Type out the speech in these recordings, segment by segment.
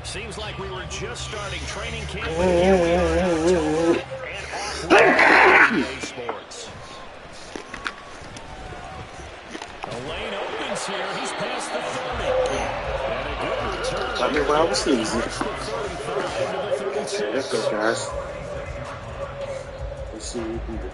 Seems like we were just starting training camp, but here we are in October and off with NBA sports. The lane opens here. He's past the 30. And a good return. I mean, well, I was easy. The 35 to the 36. Let's go, guys. Let's see what we can do.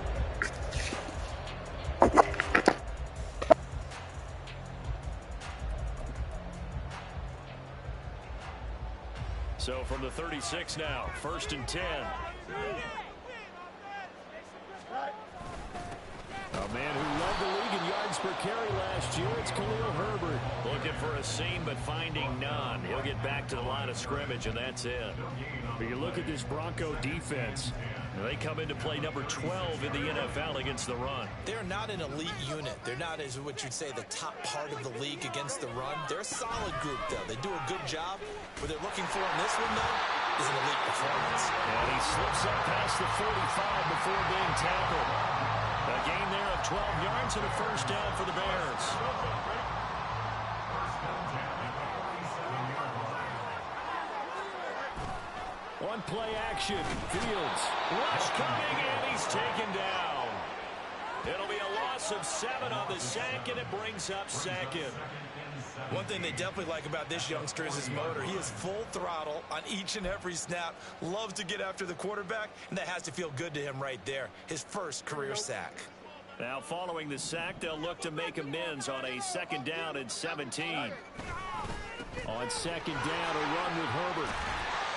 So from the 36 now, 1st and 10. A man who led the league in yards per carry last year, it's Khalil Herbert. Looking for a seam, but finding none. He'll get back to the line of scrimmage, and that's it. But you look at this Bronco defense. They come into play number 12 in the NFL against the run. They're not an elite unit. They're not, as what you'd say, the top part of the league against the run. They're a solid group, though. They do a good job. What they're looking for in this one, though, is an elite performance. And he slips up past the 45 before being tackled. A gain there of 12 yards and a first down for the Bears. One play action. Fields. Rush coming, and he's taken down. It'll be a loss of 7 on the sack, and it brings up second. One thing they definitely like about this youngster is his motor. He is full throttle on each and every snap. Loves to get after the quarterback, and that has to feel good to him right there. His first career sack. Now following the sack, they'll look to make amends on a 2nd down and 17. On 2nd down, a run with Herbert.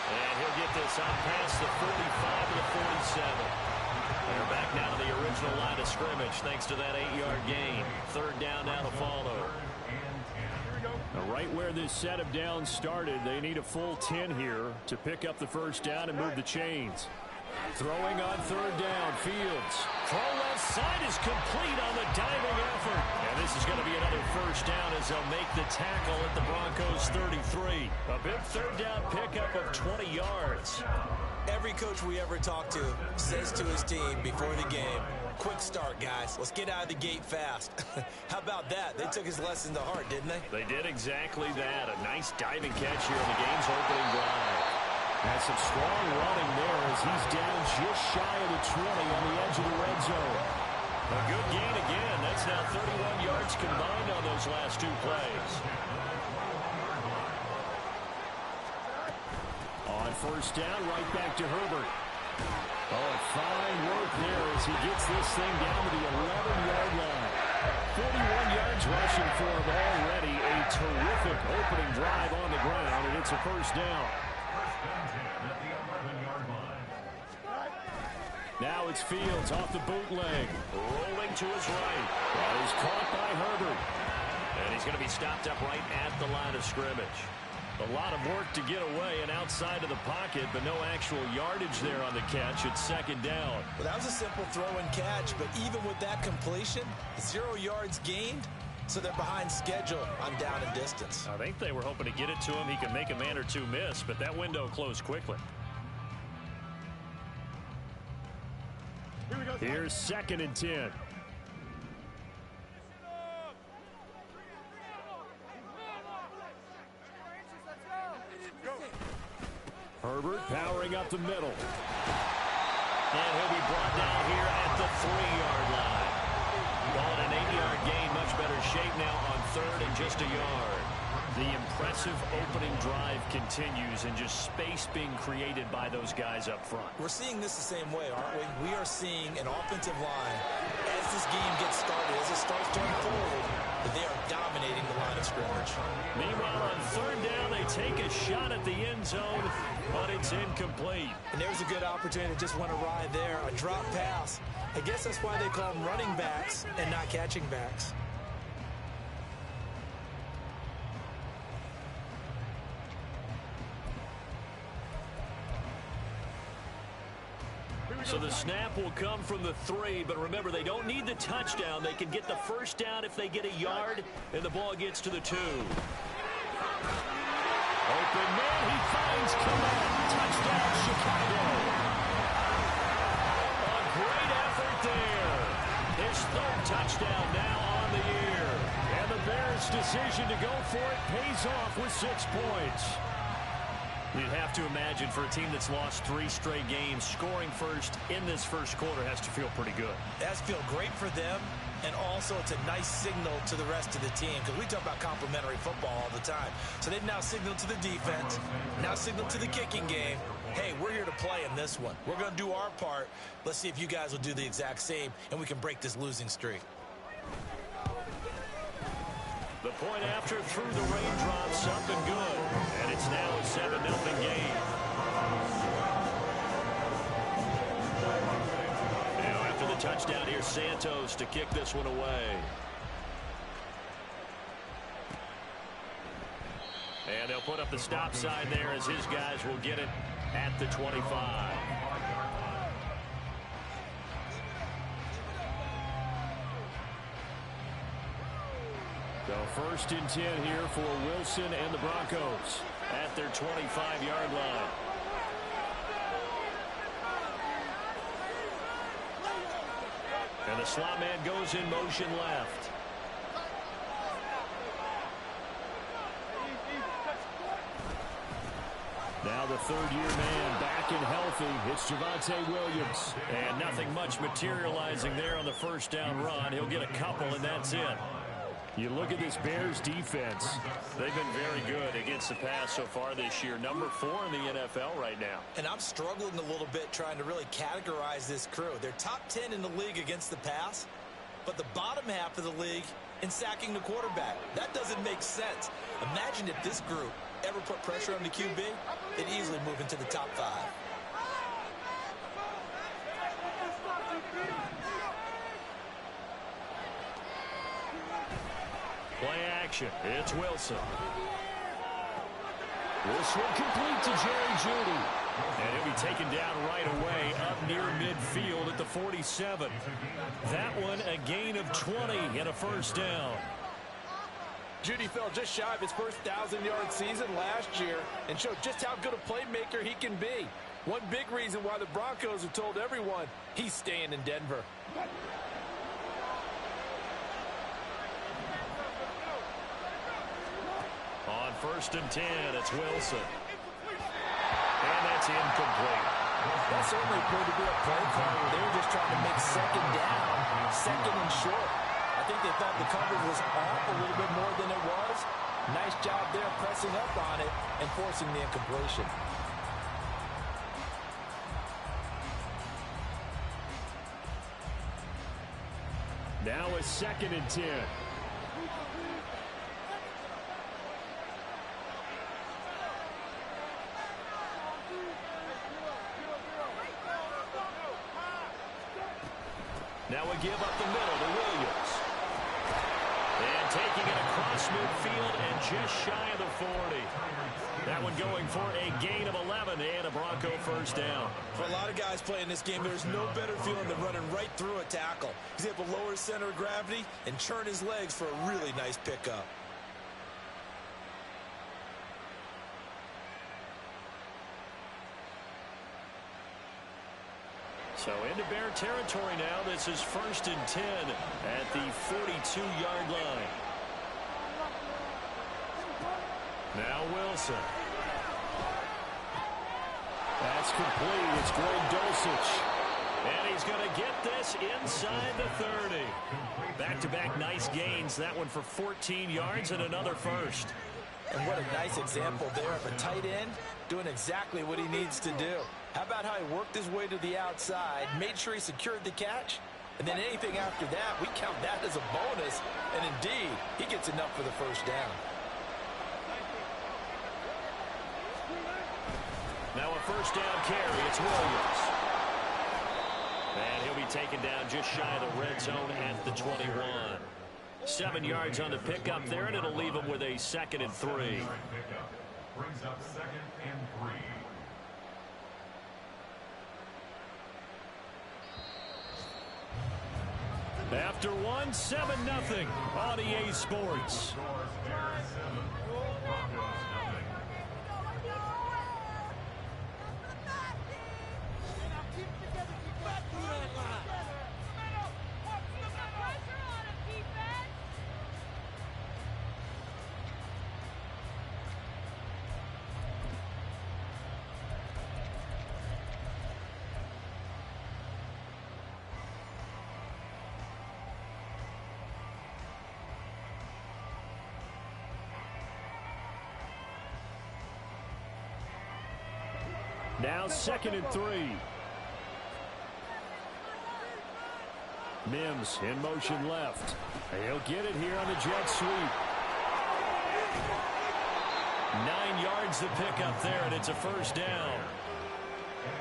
And he'll get this on past the 45 to the 47. They're back now to the original line of scrimmage thanks to that 8-yard gain. 3rd down now to follow. Now right where this set of downs started, they need a full 10 here to pick up the first down and move the chains. Throwing on 3rd down, Fields. Throw left side is complete on the diving effort. And this is going to be another first down as they'll make the tackle at the Broncos 33. A big 3rd down pickup of 20 yards. Every coach we ever talk to says to his team before the game, quick start, guys. Let's get out of the gate fast. How about that? They took his lesson to heart, didn't they? They did exactly that. A nice diving catch here in the game's opening drive. Has some strong running there as he's down just shy of the 20 on the edge of the red zone. A good gain again. That's now 31 yards combined on those last 2 plays. On 1st down, right back to Herbert. Oh, fine work there as he gets this thing down to the 11-yard line. 41 yards rushing for him already. A terrific opening drive on the ground, and it's a first down. Now it's Fields off the bootleg. Rolling to his right. That is caught by Herbert. And he's going to be stopped up right at the line of scrimmage. A lot of work to get away and outside of the pocket, but no actual yardage there on the catch. It's 2nd down. Well, that was a simple throw and catch, but even with that completion, 0 yards gained, so they're behind schedule on down and distance. I think they were hoping to get it to him. He could make a man or two miss, but that window closed quickly. Here's 2nd and 10. Herbert powering up the middle. And he'll be brought down here at the 3-yard line. Call it an 8-yard gain. Much better shape now on 3rd and just a yard. The impressive opening drive continues and just space being created by those guys up front. We're seeing this the same way, aren't we? We are seeing an offensive line as this game gets started, as it starts to unfold, that they are dominating the line of scrimmage. Meanwhile, on 3rd down, they take a shot at the end zone, but it's incomplete. And there's a good opportunity to just want to ride there, a drop pass. I guess that's why they call them running backs and not catching backs. So the snap will come from the 3, but remember, they don't need the touchdown. They can get the first down if they get a yard, and the ball gets to the 2. Open man, he finds Khalil. Touchdown, Chicago. A great effort there. His 3rd touchdown now on the year. And the Bears' decision to go for it pays off with 6 points. You'd have to imagine for a team that's lost 3 straight games, scoring first in this first quarter has to feel pretty good. It has to feel great for them, and also it's a nice signal to the rest of the team, because we talk about complementary football all the time. So they've now signaled to the defense, now signaled to the kicking game, hey, we're here to play in this one. We're going to do our part. Let's see if you guys will do the exact same, and we can break this losing streak. The point after through the raindrops, up and good. And it's now a 7-0 game. Now after the touchdown, here's Santos to kick this one away. And they'll put up the stop sign there as his guys will get it at the 25. So first and 10 here for Wilson and the Broncos at their 25-yard line. And the slot man goes in motion left. Now the third-year man back and healthy. It's Javonte Williams. And nothing much materializing there on the first down run. He'll get a couple, and that's it. You look at this Bears defense. They've been very good against the pass so far this year. Number 4 in the NFL right now. And I'm struggling a little bit trying to really categorize this crew. They're top 10 in the league against the pass, but the bottom half of the league in sacking the quarterback. That doesn't make sense. Imagine if this group ever put pressure on the QB, they'd easily move into the top 5. Play action. It's Wilson. This one complete to Jerry Jeudy. And he'll be taken down right away up near midfield at the 47. That one a gain of 20 and a first down. Jeudy fell just shy of his first 1,000-yard season last year and showed just how good a playmaker he can be. One big reason why the Broncos have told everyone he's staying in Denver. On first and 10, it's Wilson. And that's incomplete. That certainly proved to be a play call where they were just trying to make second down, second and short. I think they thought the coverage was off a little bit more than it was. Nice job there pressing up on it and forcing the incompletion. Now a second and 10. Now we give up the middle to Williams. And taking it across midfield and just shy of the 40. That one going for a gain of 11 and a Bronco first down. For a lot of guys playing this game, there's no better feeling than running right through a tackle. He's able to lower his center of gravity and churn his legs for a really nice pickup. So into Bear territory now. This is first and 10 at the 42-yard line. Now Wilson. That's complete. It's Greg Dulcich. And he's going to get this inside the 30. Back-to-back nice gains. That one for 14 yards and another first. And what a nice example there of a tight end doing exactly what he needs to do. How about how he worked his way to the outside, made sure he secured the catch, and then anything after that, we count that as a bonus. And indeed, he gets enough for the first down. Now a first down carry. It's Williams. And he'll be taken down just shy of the red zone at the 21. 7 yards on the pickup there, and it'll leave him with a second and 3. Brings up second and 3. After one, 7-0 on EA Sports. Bears 7, Broncos 0. Now 2nd and 3. Mims in motion left. He'll get it here on the jet sweep. 9 yards to pick up there, and it's a first down.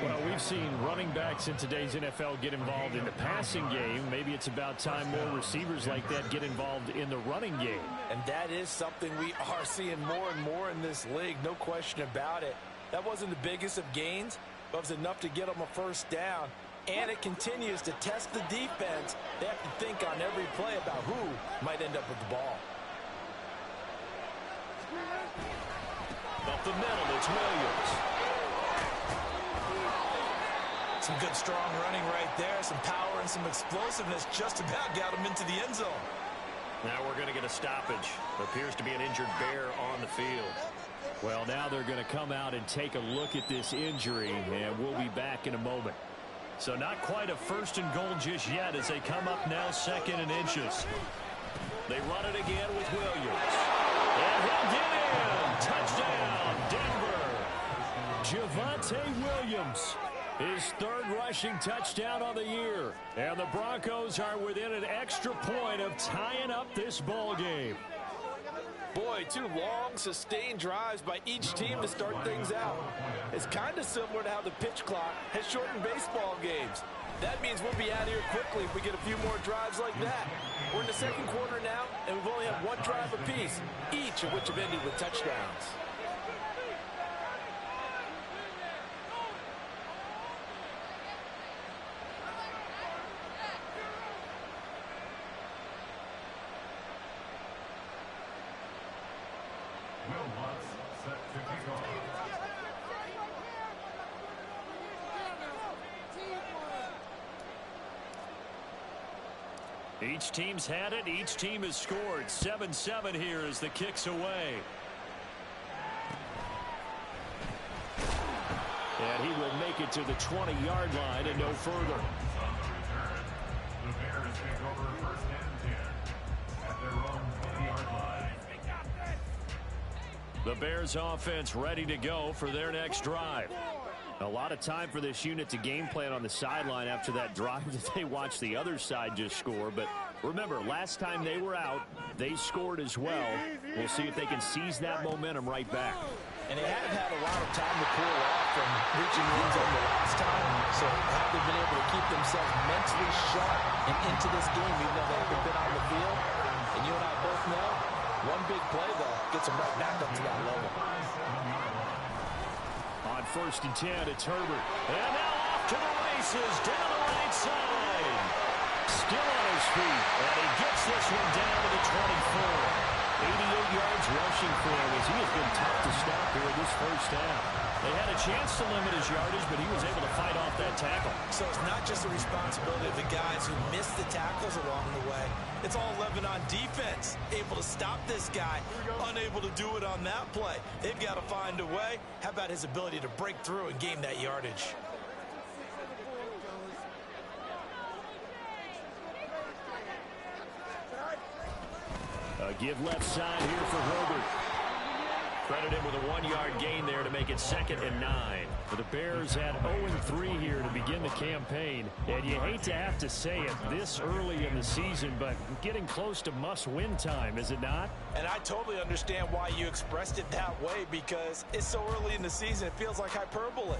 Well, we've seen running backs in today's NFL get involved in the passing game. Maybe it's about time more receivers like that get involved in the running game. And that is something we are seeing more and more in this league, no question about it. That wasn't the biggest of gains, but it was enough to get them a first down. And it continues to test the defense. They have to think on every play about who might end up with the ball. Up the middle, it's Williams. Some good strong running right there. Some power and some explosiveness just about got him into the end zone. Now we're going to get a stoppage. Appears to be an injured Bear on the field. Well, now they're going to come out and take a look at this injury, and we'll be back in a moment. So not quite a 1st and goal just yet as they come up now 2nd and inches. They run it again with Williams. And he'll get in. Touchdown, Denver. Javonte Williams. His 3rd rushing touchdown on the year. And the Broncos are within an extra point of tying up this ball game. Boy, 2 long, sustained drives by each team to start things out. It's kind of similar to how the pitch clock has shortened baseball games. That means we'll be out of here quickly if we get a few more drives like that. We're in the 2nd quarter now, and we've only had 1 drive apiece, each of which have ended with touchdowns. Set to kick off. Each team's had it. Each team has scored. 7-7 here as the kick's away. And he will make it to the 20-yard line and no further. The Bears take over 1st and 10 at their own 20-yard line. The Bears offense ready to go for their next drive. A lot of time for this unit to game plan on the sideline after that drive that they watched the other side just score. But remember, last time they were out, they scored as well. We'll see if they can seize that momentum right back. And they haven't had a lot of time to pull off from reaching the end zone the last time. So have they been able to keep themselves mentally sharp and into this game even though they haven't been on the field? And you and I both know, one big play, though, gets them right back up to that level. On 1st and 10, it's Herbert. And now off to the races, down the right side. Still on his feet, and he gets this one down to the 24. 88 yards rushing for him as he has been tough to stop here this first half. They had a chance to limit his yardage, but he was able to fight off that tackle. So it's not just the responsibility of the guys who missed the tackles along the way. It's all 11 on defense. Able to stop this guy, unable to do it on that play. They've got to find a way. How about his ability to break through and gain that yardage? A give left side here for Herbert. Credit him with a 1-yard gain there to make it 2nd and 9. The Bears had 0-3 here to begin the campaign. And you hate to have to say it this early in the season, but getting close to must-win time, is it not? And I totally understand why you expressed it that way, because it's so early in the season, it feels like hyperbole.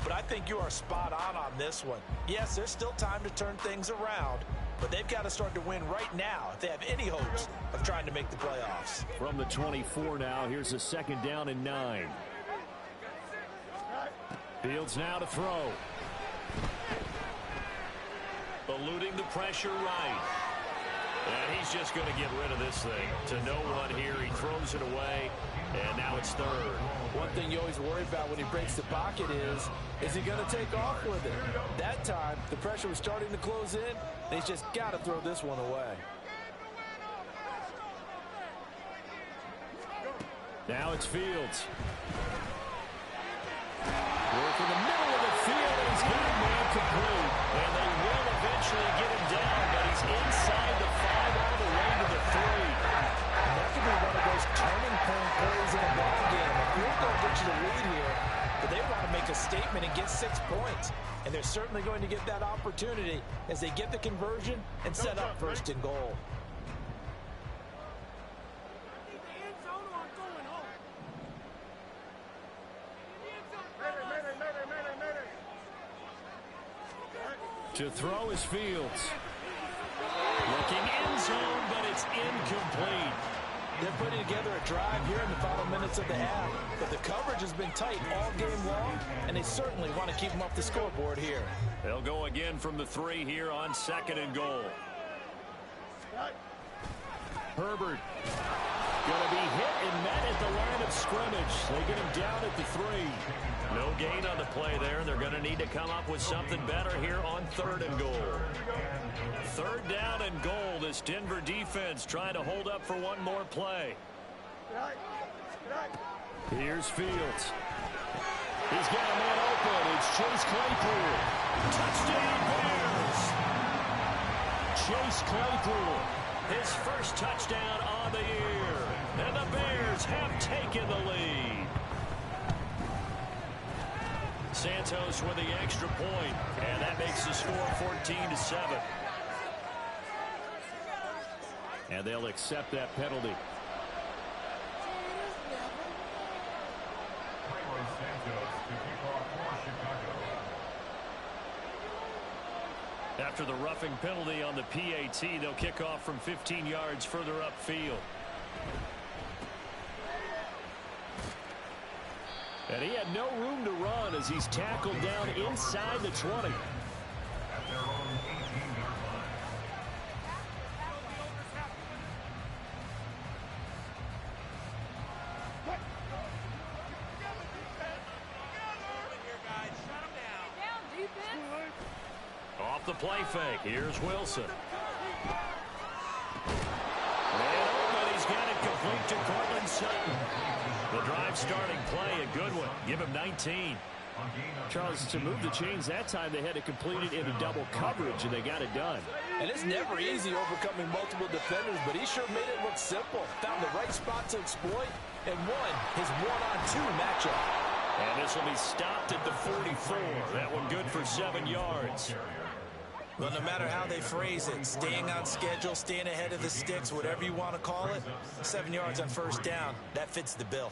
But I think you are spot on this one. Yes, there's still time to turn things around, but they've got to start to win right now if they have any hopes of trying to make the playoffs. From the 24 now, here's a 2nd down and 9. Fields now to throw. Eluding the pressure right. And he's just going to get rid of this thing. To no one here, he throws it away, and now it's 3rd. One thing you always worry about when he breaks the pocket is he going to take off with it? That time, the pressure was starting to close in, and he's just got to throw this one away. Now it's Fields. Work in the middle of the field, and he's got a man complete. And they will eventually get him down, but he's inside the 5 all the way to the 3. That could be one of those turning point plays in a ball game. A field goal gets you the lead here, but they want to make a statement 6 points. And they're certainly going to get that opportunity as they get the conversion and set up first and goal. To throw is Fields. Looking end zone, but it's incomplete. They're putting together a drive here in the final minutes of the half, but the coverage has been tight all game long, and they certainly want to keep them off the scoreboard here. They'll go again from the 3 here on 2nd and goal. Herbert going to be hit and met at the line of scrimmage. They get him down at the 3. No gain on the play there. They're going to need to come up with something better here on 3rd and goal. 3rd down and goal. This Denver defense trying to hold up for one more play. Here's Fields. He's got a man open. It's Chase Claypool. Touchdown Bears. Chase Claypool. His first touchdown on the year. And the Bears have taken the lead. Santos with the extra point, and that makes the score 14-7. And they'll accept that penalty. After the roughing penalty on the PAT, they'll kick off from 15 yards further upfield. And he had no room to run as he's tackled down inside the 20. At their own 18-yard line. Off the play fake. Here's Wilson. And open. He's got it complete to Cortland Sutton. The drive starting play, a good one. Give him 19. Charles, to move the chains that time, they had to complete it into double coverage, and they got it done. And it's never easy overcoming multiple defenders, but he sure made it look simple. Found the right spot to exploit and won his one-on-2 matchup. And this will be stopped at the 44. That one good for 7 yards. Well, no matter how they phrase it, staying on schedule, staying ahead of the sticks, whatever you want to call it, 7 yards on first down, that fits the bill.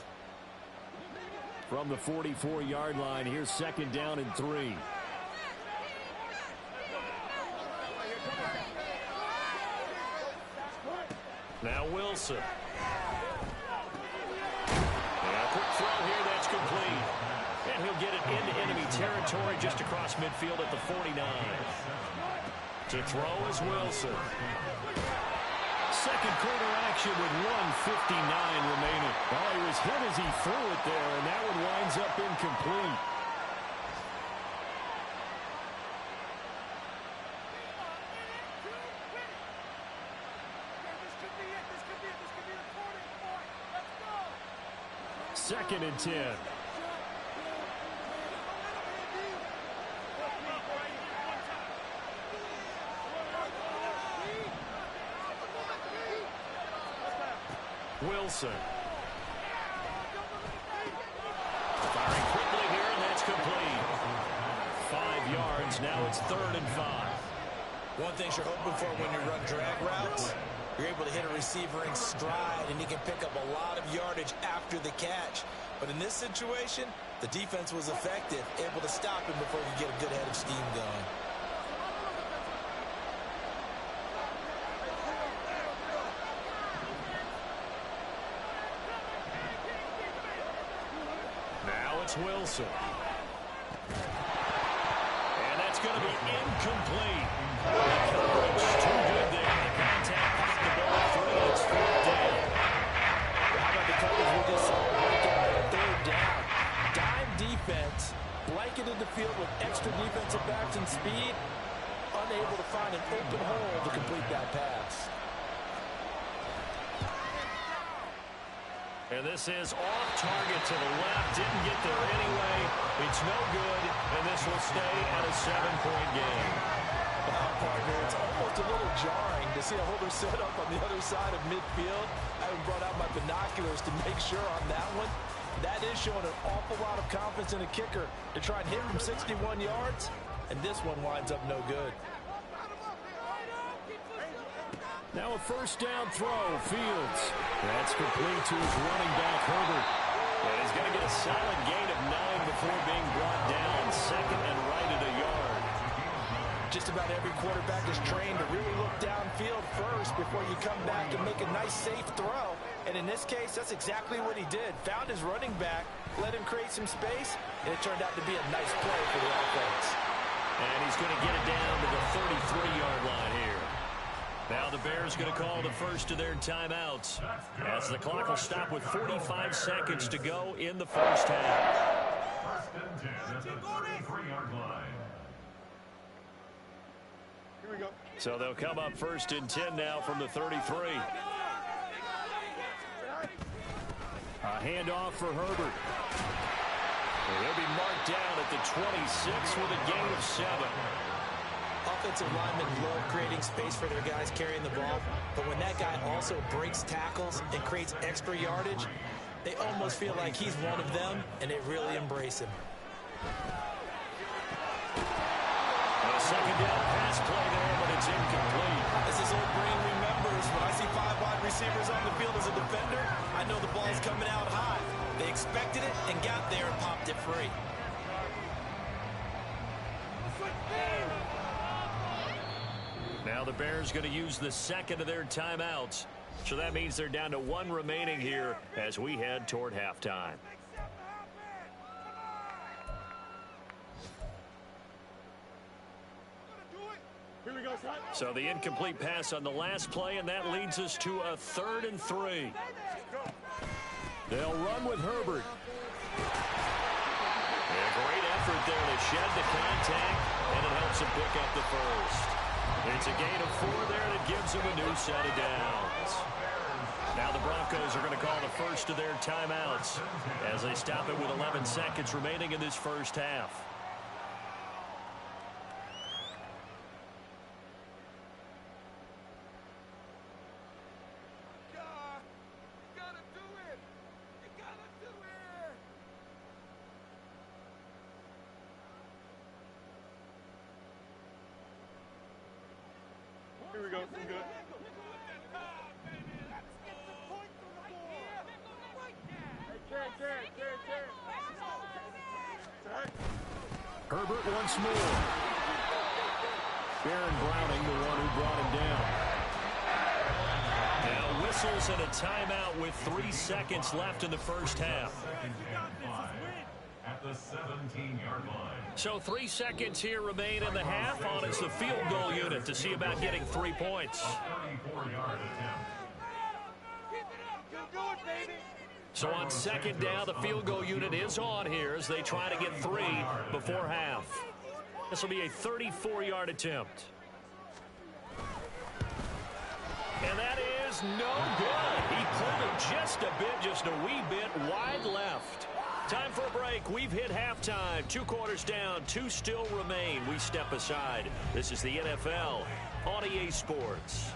From the 44-yard line, here's 2nd down and 3. Now Wilson. And a quick throw here, that's complete. And he'll get it into enemy territory just across midfield at the 49. To throw is Wilson. Second quarter action with 1:59 remaining. Well, he was hit as he threw it there, and that one winds up incomplete. Second and 10. Wilson. Firing quickly here, and that's complete. 5 yards. Now it's 3rd and 5. One thing you're hoping for when you run drag routes, you're able to hit a receiver in stride, and he can pick up a lot of yardage after the catch. But in this situation, the defense was effective, able to stop him before he could get a good head of steam going. Wilson. And that's going to be incomplete. The coverage too good there. The contact caught the ball free. It's 4th down. How about the coverage we just saw break out on 3rd down? Dime defense, blanketed the field with extra defensive backs and speed, unable to find an open hole to complete that pass. And this is off target to the left. Didn't get there anyway. It's no good, and this will stay at a 7-point game. Partner, it's almost a little jarring to see a holder set up on the other side of midfield. I haven't brought out my binoculars to make sure on that one. That is showing an awful lot of confidence in a kicker to try and hit from 61 yards, and this one winds up no good. Now a first down throw, Fields. That's complete to his running back, Herbert. And he's going to get a solid gain of 9 before being brought down, second and right at a yard. Just about every quarterback is trained to really look downfield first before you come back and make a nice, safe throw. And in this case, that's exactly what he did. Found his running back, let him create some space, and it turned out to be a nice play for the offense. And he's going to get it down to the 33-yard line here. Now the Bears going to call the first of their timeouts as the clock will stop with 45 seconds to go in the first half. First and 10 at the 33-yard line. So they'll come up first and 10 now from the 33. A handoff for Herbert. He'll be marked down at the 26 with a gain of 7. Offensive linemen love creating space for their guys carrying the ball, but when that guy also breaks tackles and creates extra yardage, they almost feel like he's one of them, and they really embrace him. A second down pass play there, but it's incomplete. As this old brain remembers, when I see 5 wide receivers on the field as a defender, I know the ball's coming out high. They expected it and got there and popped it free. Now the Bears going to use the second of their timeouts. So that means they're down to 1 remaining here as we head toward halftime. So the incomplete pass on the last play, and that leads us to a 3rd and 3. They'll run with Herbert. A great effort there to shed the contact, and it helps him pick up the first. It's a gain of 4 there that gives him a new set of downs. Now the Broncos are going to call the first of their timeouts as they stop it with 11 seconds remaining in this first half. Here we go. Some good. Herbert once more. Baron Browning, the one who brought him down. Now whistles and a timeout with 3 seconds left in the first half. At the 17-yard line. So 3 seconds here remain in the half on as the field goal unit to see about getting 3 points. 34-yard attempt. So on second down, the field goal unit is on here as they try to get 3 before half. This will be a 34-yard attempt. And that is no good. He pulled it just a bit, just a wee bit wide left. Time for a break. We've hit halftime. 2 quarters down, 2 still remain. We step aside. This is the NFL on EA Sports.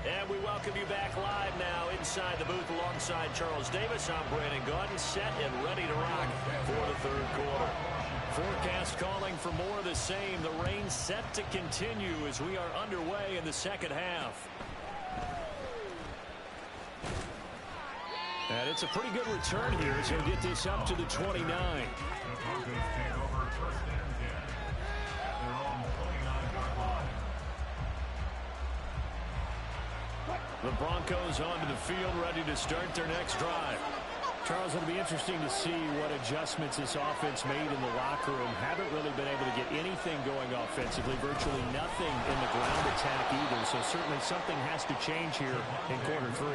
And we welcome you back live now inside the booth alongside Charles Davis. I'm Brandon Gaudin, set and ready to rock for the 3rd quarter. Forecast calling for more of the same. The rain set to continue as we are underway in the second half. And it's a pretty good return here as he'll get this up to the 29. The Broncos take over first and 10 at their own 29-yard line. The Broncos onto the field, ready to start their next drive. Charles, it'll be interesting to see what adjustments this offense made in the locker room. Haven't really been able to get anything going offensively, virtually nothing in the ground attack either. So certainly something has to change here in quarter 3.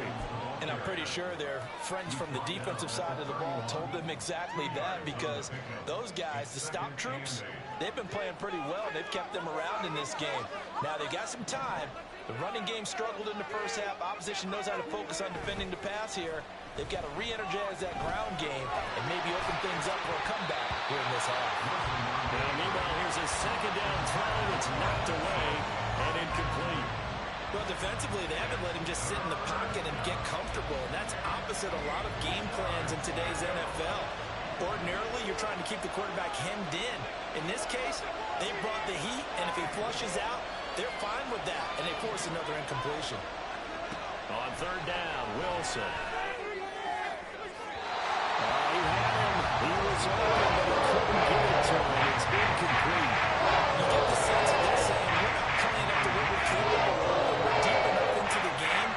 And I'm pretty sure their friends from the defensive side of the ball told them exactly that, because those guys, the stop troops, they've been playing pretty well. They've kept them around in this game. Now they got some time. The running game struggled in the first half. Opposition knows how to focus on defending the pass here. They've got to re-energize that ground game and maybe open things up for a comeback here in this half. Now, meanwhile, here's a second down throw that's knocked away and incomplete. Well, defensively, they haven't let him just sit in the pocket and get comfortable. And that's opposite a lot of game plans in today's NFL. Ordinarily, you're trying to keep the quarterback hemmed in. In this case, they brought the heat, and if he flushes out, they're fine with that, and they force another incompletion. On third down, Wilson. He had him. He was open, but he couldn't get it to him. It's incomplete. You get the sense of they're saying, we're not playing up to what we're capable of. We're deep enough into the game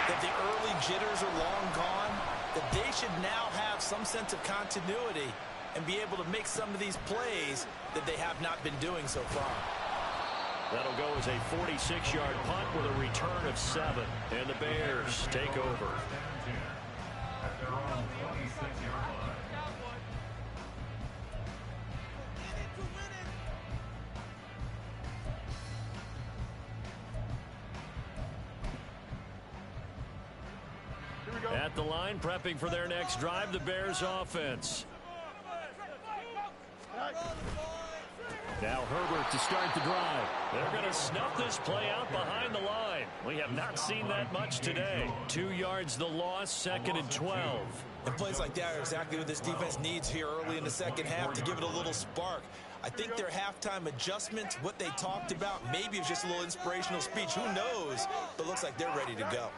that the early jitters are long gone, that they should now have some sense of continuity and be able to make some of these plays that they have not been doing so far. That'll go as a 46-yard punt with a return of 7. And the Bears take over. At their own 26-yard line. At the line, prepping for their next drive, the Bears offense. Now Herbert to start the drive. They're going to snuff this play out behind the line. We have not seen that much today. 2 yards the loss, 2nd and 12. And plays like that are exactly what this defense needs here early in the second half to give it a little spark. I think their halftime adjustments, what they talked about, maybe it's just a little inspirational speech. Who knows? But looks like they're ready to go.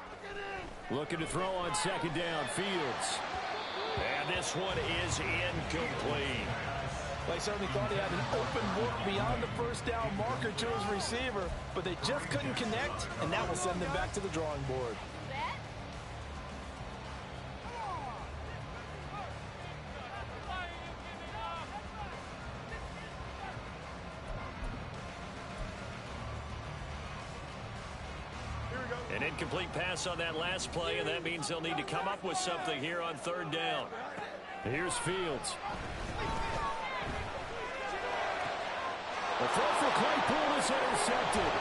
Looking to throw on second down, Fields. And this one is incomplete. They certainly thought he had an open look beyond the first down marker to his receiver, but they just couldn't connect, and that will send them back to the drawing board. An incomplete pass on that last play, and that means they'll need to come up with something here on third down. Here's Fields. The throw for Claypool is intercepted.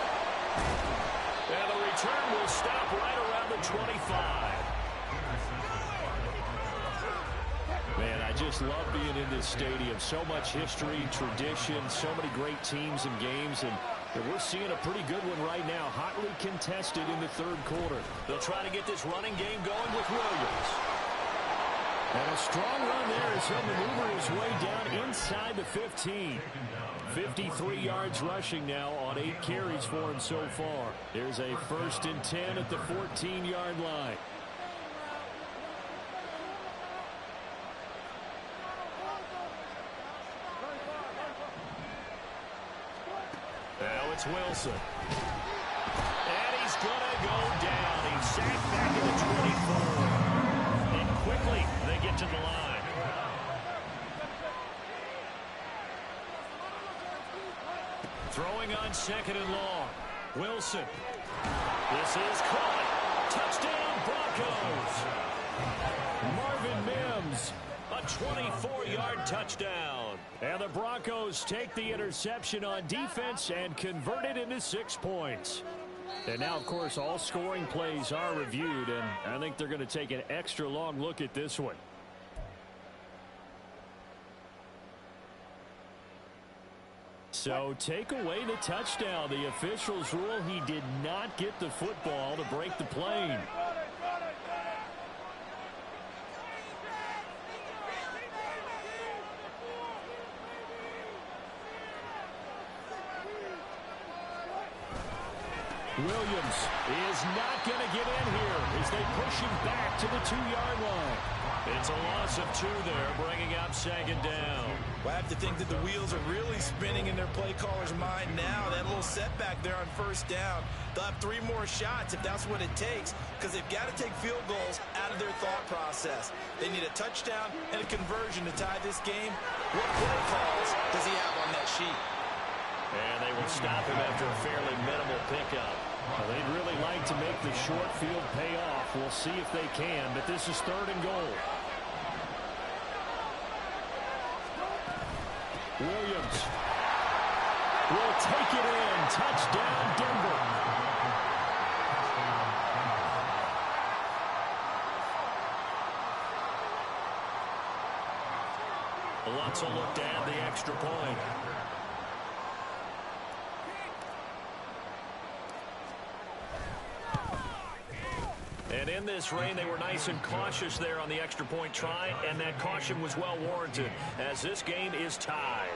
And the return will stop right around the 25. Man, I just love being in this stadium. So much history, tradition, so many great teams and games, and we're seeing a pretty good one right now, hotly contested in the third quarter. They'll try to get this running game going with Williams. And a strong run there as he'll maneuver his way down inside the 15. 53 yards rushing now on 8 carries for him so far. There's a 1st and 10 at the 14-yard line. Now it's Wilson. And he's going to go down. He's sacked back at the 24. And quickly they get to the line. Throwing on 2nd and long. Wilson. This is caught. Touchdown Broncos. Marvin Mims. A 24-yard touchdown. And the Broncos take the interception on defense and convert it into 6 points. And now, of course, all scoring plays are reviewed, and I think they're going to take an extra long look at this one. So take away the touchdown. The officials rule he did not get the football to break the plane. Williams is not going to get in here as they push him back to the 2-yard line. It's a loss of 2 there, bringing up 2nd down. Well, I have to think that the wheels are really spinning in their play caller's mind now. That little setback there on 1st down. They'll have 3 more shots if that's what it takes, because they've got to take field goals out of their thought process. They need a touchdown and a conversion to tie this game. What play calls does he have on that sheet? And they will stop him after a fairly minimal pickup. Well, they'd really like to make the short field pay off. We'll see if they can, but this is 3rd and goal. Williams will take it in. Touchdown, Denver. A Timeouts will look to add the extra point. And in this rain, they were nice and cautious there on the extra point try, and that caution was well warranted as this game is tied.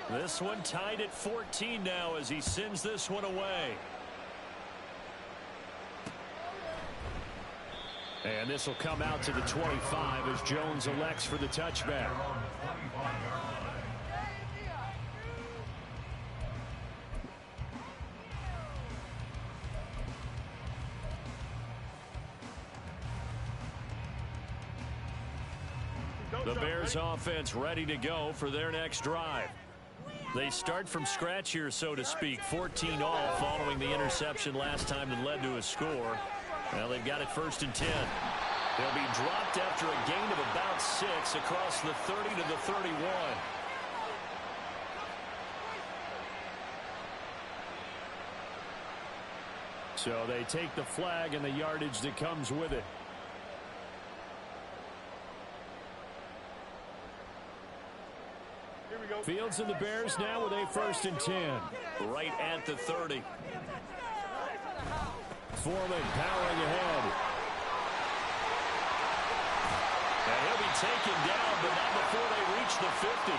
This one tied at 14 now as he sends this one away. And this will come out to the 25 as Jones elects for the touchback. The Bears offense ready to go for their next drive. They start from scratch here, so to speak. 14 all following the interception last time that led to a score. Well, they've got it 1st and 10. They'll be dropped after a gain of about 6 across the 30 to the 31. So they take the flag and the yardage that comes with it. Fields and the Bears now with a 1st and 10. Right at the 30. Foreman powering ahead. And he'll be taken down, but not before they reach the 50.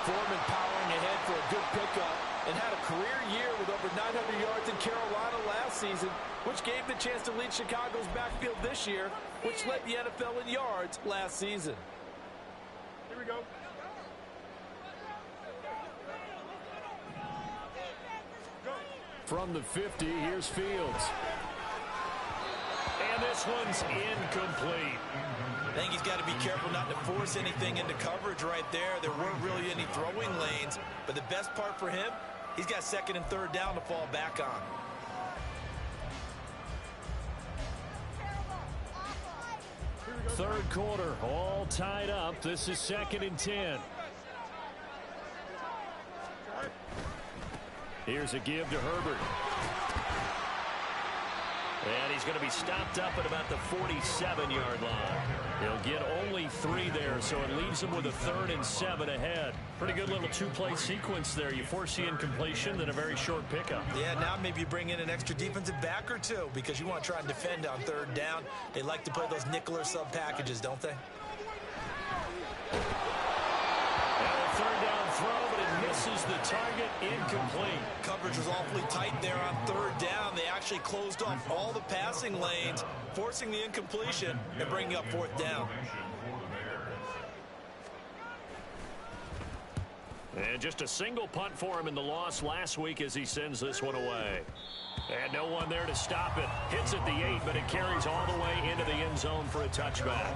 Foreman powering ahead for a good pickup and had a career year with over 900 yards in Carolina last season, which gave the chance to lead Chicago's backfield this year, which led the NFL in yards last season. Here we go. From the 50, here's Fields. And this one's incomplete. I think he's got to be careful not to force anything into coverage right there. There weren't really any throwing lanes, but the best part for him, he's got 2nd and 3rd down to fall back on. Third quarter, all tied up. This is 2nd and 10. Here's a give to Herbert. And he's going to be stopped up at about the 47-yard line. He'll get only 3 there, so it leaves him with a 3rd and 7 ahead. Pretty good little 2-play sequence there. You force the incompletion, then a very short pickup. Yeah, now maybe you bring in an extra defensive back or 2 because you want to try and defend on 3rd down. They like to play those nickel or sub packages, don't they? And a 3rd down throw, but it misses the target, incomplete. Coverage was awfully tight there on 3rd down. They actually closed off all the passing lanes, forcing the incompletion and bringing up 4th down. And just a single punt for him in the loss last week as he sends this one away. And no one there to stop it. Hits at the 8, but it carries all the way into the end zone for a touchback.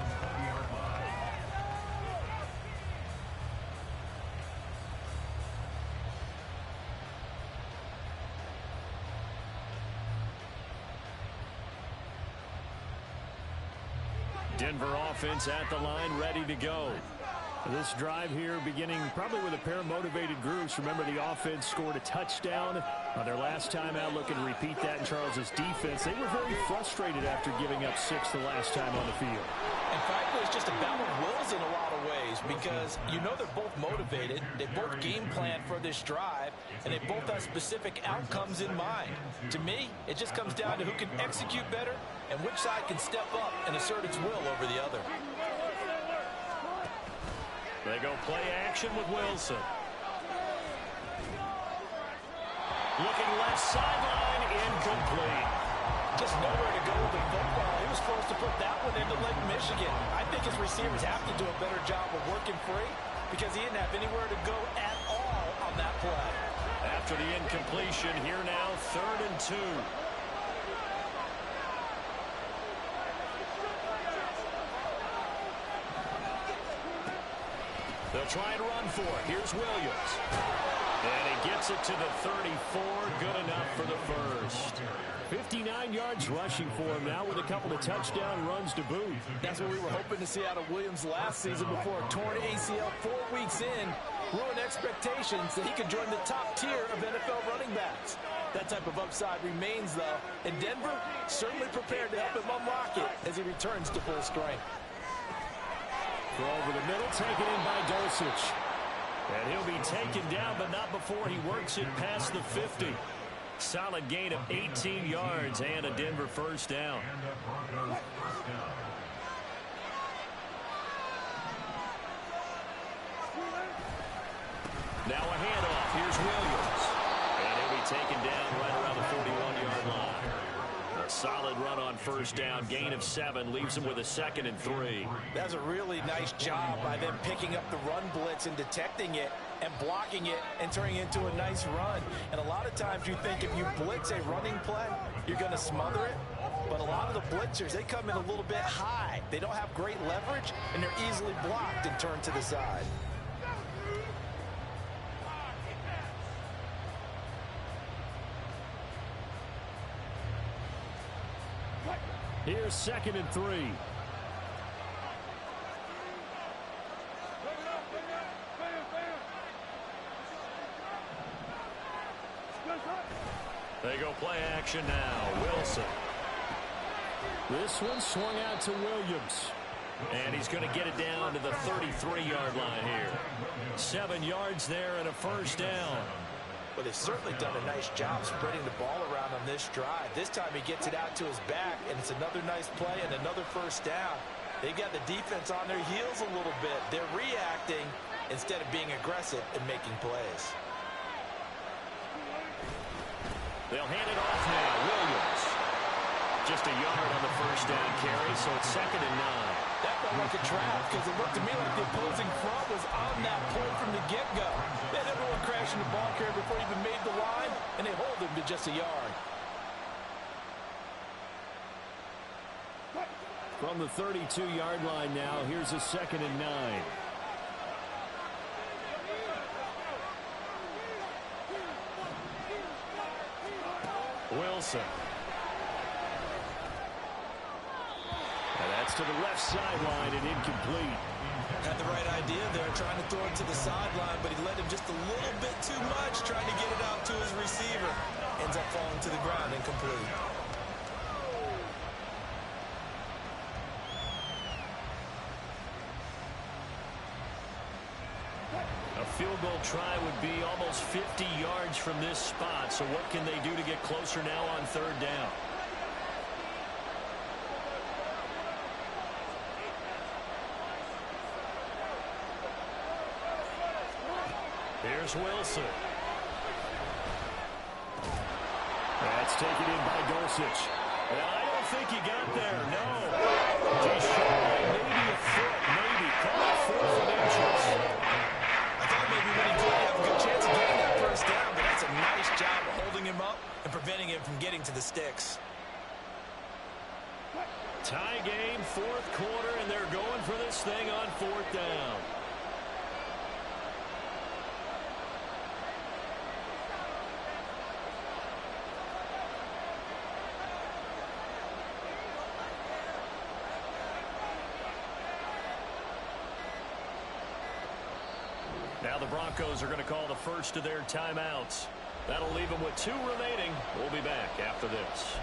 Denver offense at the line, ready to go. This drive here beginning probably with a pair of motivated groups. Remember, the offense scored a touchdown on their last time out. Looking to repeat that in Charles's defense. They were very frustrated after giving up 6 the last time on the field. And frankly, it's just a battle of wills in a lot of ways because you know they're both motivated. They both game plan for this drive, and they both have specific outcomes in mind. To me, it just comes down to who can execute better and which side can step up and assert its will over the other. They go play action with Wilson. Looking left sideline, incomplete. Just nowhere to go with the football. He was supposed to put that one into Lake Michigan. I think his receivers have to do a better job of working free because he didn't have anywhere to go at all on that play. After the incompletion, here now, 3rd and 2. They'll try and run for it. Here's Williams. And he gets it to the 34. Good enough for the first. 59 yards rushing for him now with a couple of touchdown runs to boot. That's what we were hoping to see out of Williams last season before a torn ACL 4 weeks in. Ruined expectations that he could join the top tier of NFL running backs. That type of upside remains, though, and Denver certainly prepared to help him unlock it as he returns to full strength. Throw over the middle, taken in by Dulcich. And he'll be taken down, but not before he works it past the 50. Solid gain of 18 yards and a Denver first down. And the Broncos first down. Now a handoff. Here's Williams. And he'll be taken down right around the 41-yard line. A solid run on first down. Gain of 7 leaves him with a 2nd and 3. That's a really nice job by them picking up the run blitz and detecting it and blocking it and turning it into a nice run. And a lot of times you think if you blitz a running play, you're going to smother it. But a lot of the blitzers, they come in a little bit high. They don't have great leverage, and they're easily blocked and turned to the side. Here's 2nd and 3. They go play action now. Wilson. This one swung out to Williams. And he's going to get it down to the 33-yard line here. 7 yards there and a first down. Well, they've certainly done a nice job spreading the ball around on this drive. This time he gets it out to his back, and it's another nice play and another first down. They've got the defense on their heels a little bit. They're reacting instead of being aggressive and making plays. They'll hand it off now. Williams. Just a yard on the first down carry, so it's 2nd and 9. That felt like a trap because it looked to me like the opposing front was on that play from the get-go. They had everyone crashing the ball carrier before he even made the line, and they hold him to just a yard. From the 32-yard line now, here's a 2nd and 9. Wilson. And that's to the left sideline and incomplete. Had the right idea there, trying to throw it to the sideline, but he let him just a little bit too much, trying to get it out to his receiver. Ends up falling to the ground, incomplete. A field goal try would be almost 50 yards from this spot, so what can they do to get closer now on 3rd down? Here's Wilson. That's taken in by Dulcich. And I don't think he got there, no. He's showing maybe a foot, maybe. Call it 4 inches. I thought maybe when he did have a good chance of getting that first down, but that's a nice job of holding him up and preventing him from getting to the sticks. Tie game, 4th quarter, and they're going for this thing on 4th down. Now the Broncos are going to call the first of their timeouts. That'll leave them with 2 remaining. We'll be back after this.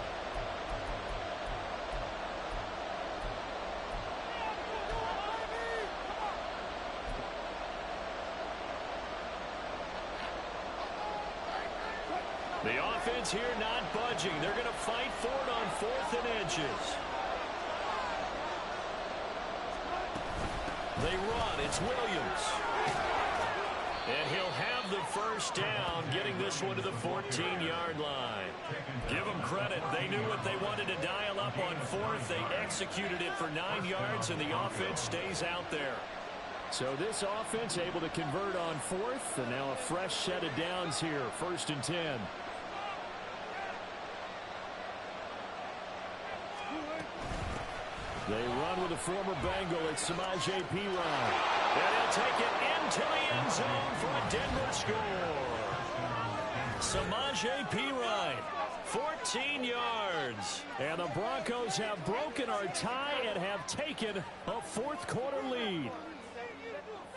The offense here not budging. They're going to fight for it on 4th and inches. They run. It's Williams. And he'll have the first down, getting this one to the 14-yard line. Give them credit. They knew what they wanted to dial up on 4th. They executed it for 9 yards, and the offense stays out there. So this offense able to convert on 4th, and now a fresh set of downs here, 1st and 10. They run with a former Bengal. It's Samaje Perine. And he'll take it into the end zone for a Denver score. Samaje Perine, 14 yards. And the Broncos have broken our tie and have taken a fourth-quarter lead.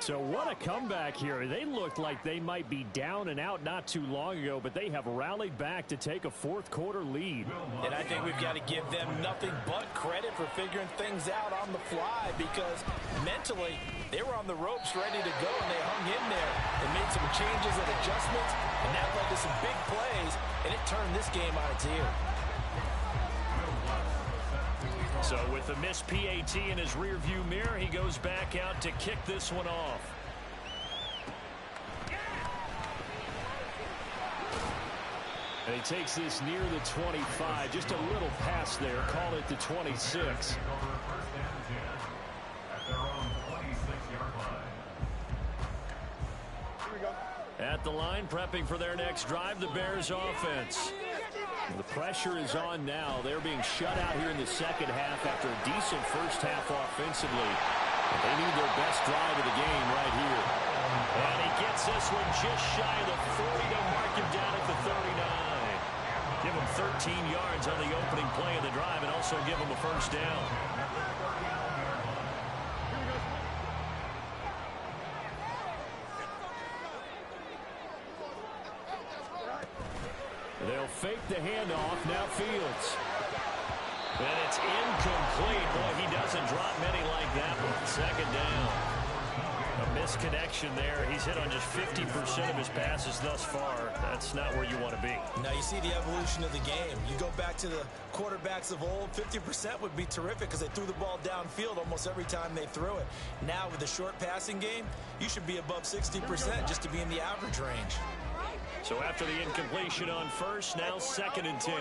So what a comeback here. They looked like they might be down and out not too long ago, but they have rallied back to take a fourth-quarter lead. And I think we've got to give them nothing but credit for figuring things out on the fly, because mentally they were on the ropes ready to go, and they hung in there and made some changes and adjustments, and that led to some big plays, and it turned this game on its ear. So with the missed PAT in his rearview mirror, he goes back out to kick this one off. And he takes this near the 25. Just a little pass there. Call it the 26. At the line, prepping for their next drive, the Bears offense. The pressure is on now. They're being shut out here in the second half after a decent first half offensively. They need their best drive of the game right here. And he gets this one just shy of the 40 to mark him down at the 39. Give him 13 yards on the opening play of the drive and also give him a first down. They'll fake the handoff. Now Fields. And it's incomplete. Boy, he doesn't drop many like that one. Second down. A misconnection there. He's hit on just 50% of his passes thus far. That's not where you want to be. Now you see the evolution of the game. You go back to the quarterbacks of old, 50% would be terrific because they threw the ball downfield almost every time they threw it. Now with the short passing game, you should be above 60% just to be in the average range. So after the incompletion on first, now 2nd and 10.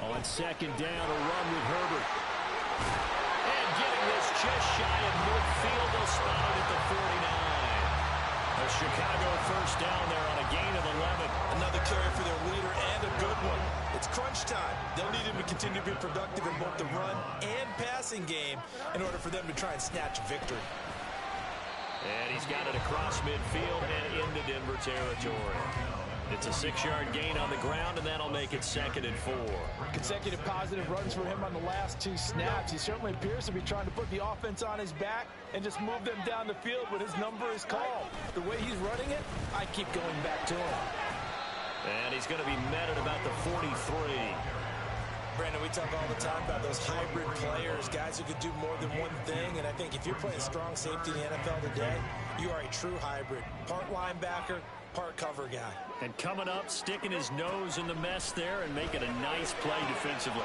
On second down, a run with Herbert. And getting this just shy of midfield, they'll spot it at the 49. A Chicago first down there on a gain of 11. Another carry for their leader and a good one. It's crunch time. They'll need him to continue to be productive in both the run and passing game in order for them to try and snatch victory. And he's got it across midfield and into Denver territory. It's a 6-yard gain on the ground, and that'll make it 2nd and 4. Consecutive positive runs for him on the last 2 snaps. He certainly appears to be trying to put the offense on his back and just move them down the field when his number is called. The way he's running it, I keep going back to him. And he's going to be met at about the 43. Brandon, we talk all the time about those hybrid players, guys who could do more than one thing, and I think if you're playing strong safety in the NFL today, you are a true hybrid. Part linebacker, part cover guy. And coming up, sticking his nose in the mess there and making a nice play defensively.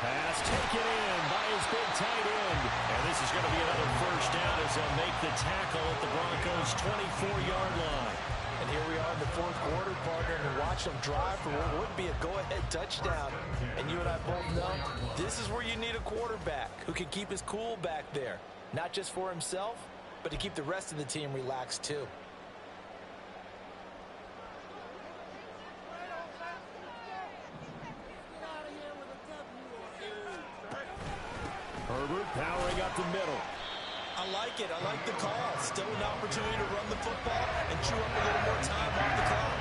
Pass taken in by his big tight end. And this is going to be another first down as they'll make the tackle at the Broncos' 24-yard line. And here we are in the fourth quarter, partner, and watch them drive for what would be a go-ahead touchdown. And you and I both know this is where you need a quarterback who can keep his cool back there. Not just for himself, but to keep the rest of the team relaxed too. Herbert powering up the middle. I like it. I like the call. Still an opportunity to run the football and chew up a little more time off the clock.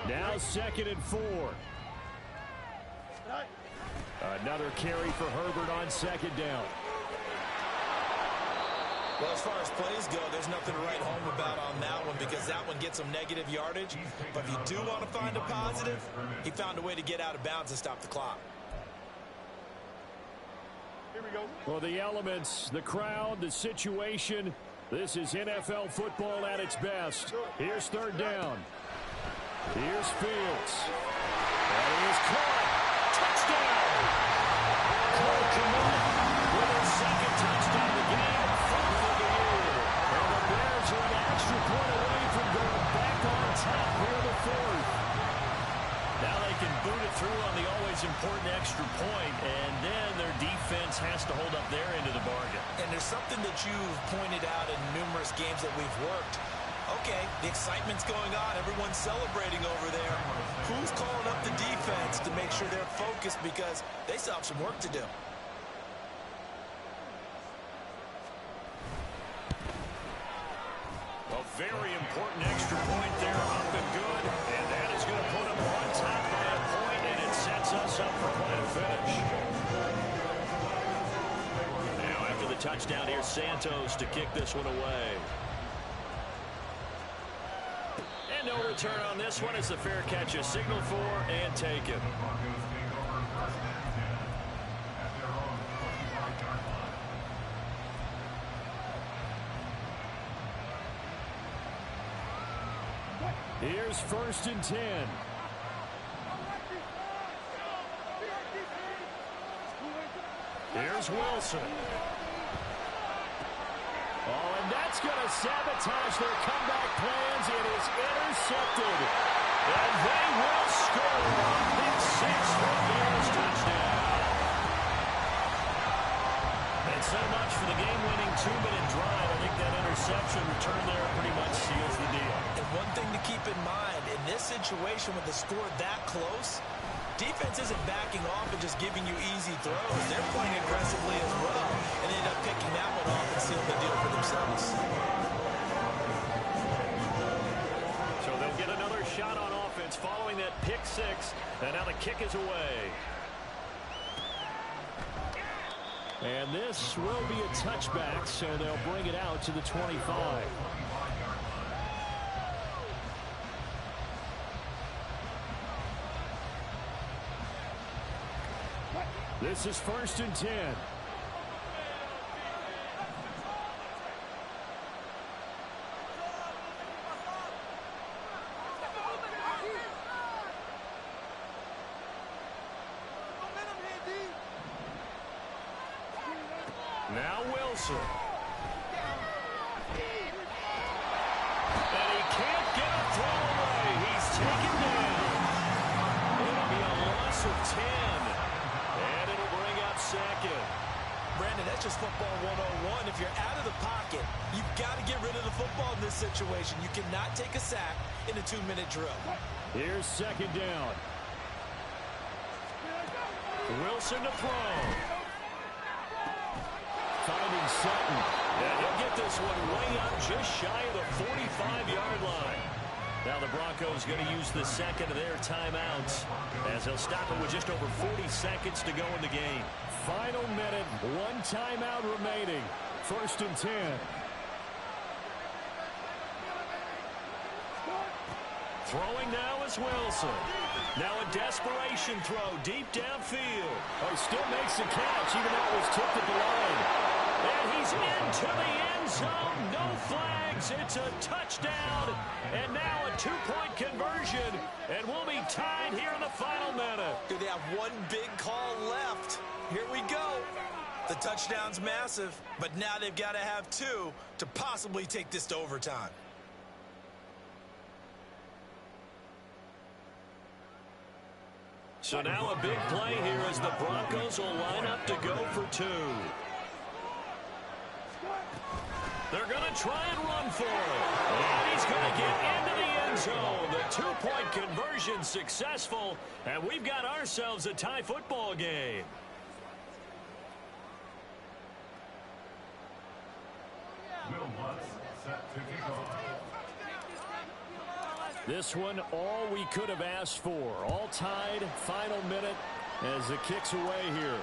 Now 2nd and 4. Another carry for Herbert on 2nd down. Well, as far as plays go, there's nothing to write home about on that one because that one gets some negative yardage. But if you do want to find a positive, he found a way to get out of bounds and stop the clock. Here we go. Well, the elements, the crowd, the situation, this is NFL football at its best. Here's 3rd down. Here's Fields. And he is caught. Touchdown! Cole Kmet with his 2nd touchdown of the game. And the Bears are an extra point away from going back on top here in the 4th. Now they can boot it through on the always important extra point, and then their defense has to hold up their end of the bargain. And there's something that you've pointed out in numerous games that we've worked. Okay, the excitement's going on. Everyone's celebrating over there. Who's calling up the defense to make sure they're focused because they still have some work to do? A very important extra point there, up and good. And that is going to put them on top by a point, and it sets us up for quite a finish. Now, after the touchdown, here's Santos to kick this one away. And no return on this one as the fair catch is signaled for and taken. Here's 1st and 10. Here's Wilson. Oh, and that's going to sabotage their comeback plans. It is intercepted. And they will score. Pick 6 for Bears touchdown. And so much for the game-winning 2-minute drive. I think that interception return there pretty much seals the deal. And one thing to keep in mind, in this situation with the score that close, defense isn't backing off and just giving you easy throws. They're playing aggressively as well and end up picking that one off and sealing the deal for themselves. So they'll get another shot on offense following that pick 6. And now the kick is away. And this will be a touchback, so they'll bring it out to the 25. This is 1st and 10. Now Wilson. And he can't get a throw away. He's taken down. It'll be a loss of 10. And it'll bring up 2nd. Brandon, that's just football 101. If you're out of the pocket, you've got to get rid of the football in this situation. You cannot take a sack in a 2-minute drill. Here's 2nd down. Wilson to throw. Finding Sutton. And he'll get this one way up just shy of the 45-yard line. Now the Broncos going to use the 2nd of their timeouts as they'll stop it with just over 40 seconds to go in the game. Final minute, 1 timeout remaining. 1st and 10. Throwing now is Wilson. Now a desperation throw deep downfield. Oh, he still makes the catch even though it was tipped at the line. And he's into the end zone. No flags. It's a touchdown. And now a 2-point conversion. And we'll be tied here in the final minute. Do they have one big call left? Here we go. The touchdown's massive, but now they've got to have 2 to possibly take this to overtime. So now a big play here as the Broncos will line up to go for 2. They're going to try and run for it. And he's going to get into the end zone. The 2-point conversion successful. And we've got ourselves a tie football game. Will Lutz set to kick off. This one, all we could have asked for. All tied, final minute as the kick's away here.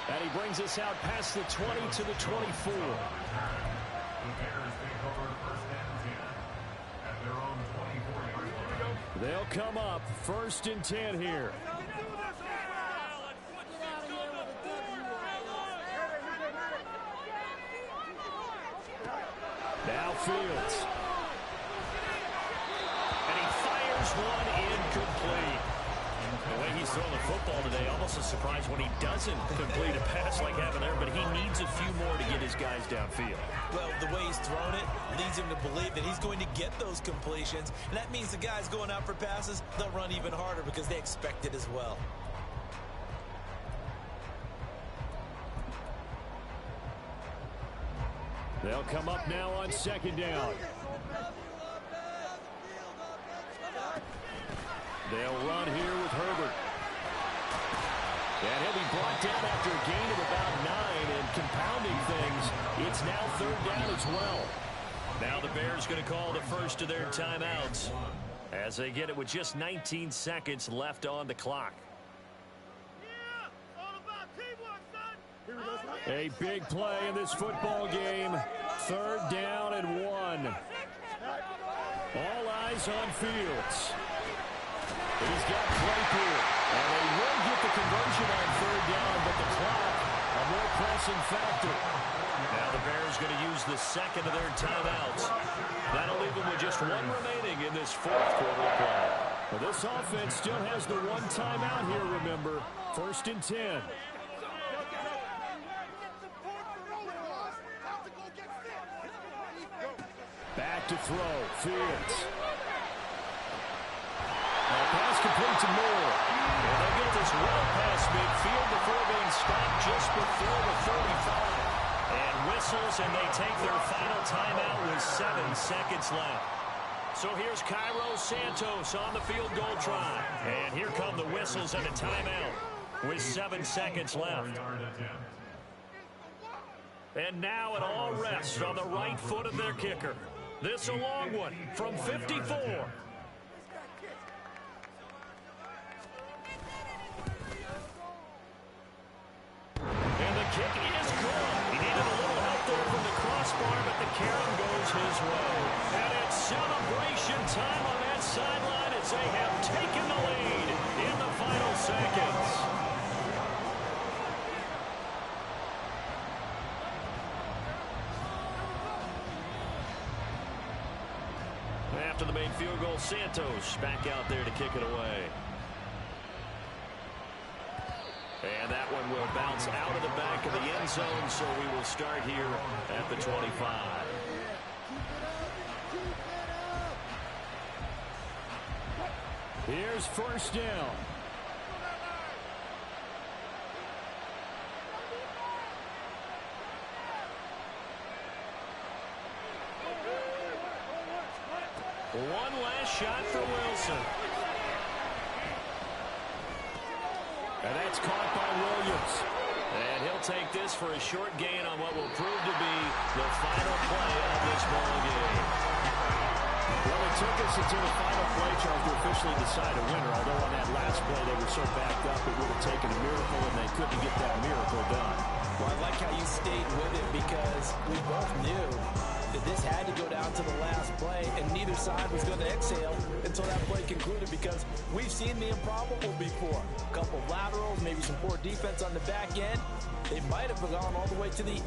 And he brings us out past the 20 to the 24. The Bears take over 1st and 10 at their own 24-yard line. They'll come up 1st and 10 here. Now Fields. And he fires one incomplete. The way he's throwing the football today, almost a surprise when he doesn't complete a pass like having there, but he needs a few more to get his guys downfield. Well, the way he's thrown it leads him to believe that he's going to get those completions, and that means the guys going out for passes, they'll run even harder because they expect it as well. They'll come up now on second down. They'll run here with Herbert. And he'll be brought down after a gain of about 9, and compounding things, it's now third down as well. Now the Bears going to call the first of their timeouts as they get it with just 19 seconds left on the clock. A big play in this football game. Third down and 1. All eyes on Fields. He's got Claypool. And they will get the conversion on third down, but the clock, a more pressing factor. Now the Bears going to use the second of their timeouts. That'll leave them with just 1 remaining in this fourth quarter play. Well, this offense still has the 1 timeout here, remember. 1st and 10. Back to throw. Fields. Pass complete to Moore. And they'll get this well past midfield before being stopped just before the 35. And whistles, and they take their final timeout with 7 seconds left. So here's Cairo Santos on the field goal try. And here come the whistles and a timeout with 7 seconds left. And now it all rests on the right foot of their kicker. This a long one from 54. And the kick is good. He needed a little help there from the crossbar, but the carom goes his way. And it's celebration time on that sideline as they have taken the lead in the final seconds. After the main field goal, Santos back out there to kick it away. And that one will bounce out of the back of the end zone, so we will start here at the 25. Here's first down. One last shot for Wilson. And that's caught by Williams. And he'll take this for a short gain on what will prove to be the final play of this ball game. Well, it took us until the final play, Charles, to officially decide a winner. Although on that last play they were so backed up it would have taken a miracle, and they couldn't get that miracle done. Well, I like how you stayed with it because we both knew that this had to go down to the last play, and neither side was going to exhale until that play concluded, because we've seen the improbable before. A couple of laterals, maybe some poor defense on the back end. They might have gone all the way to the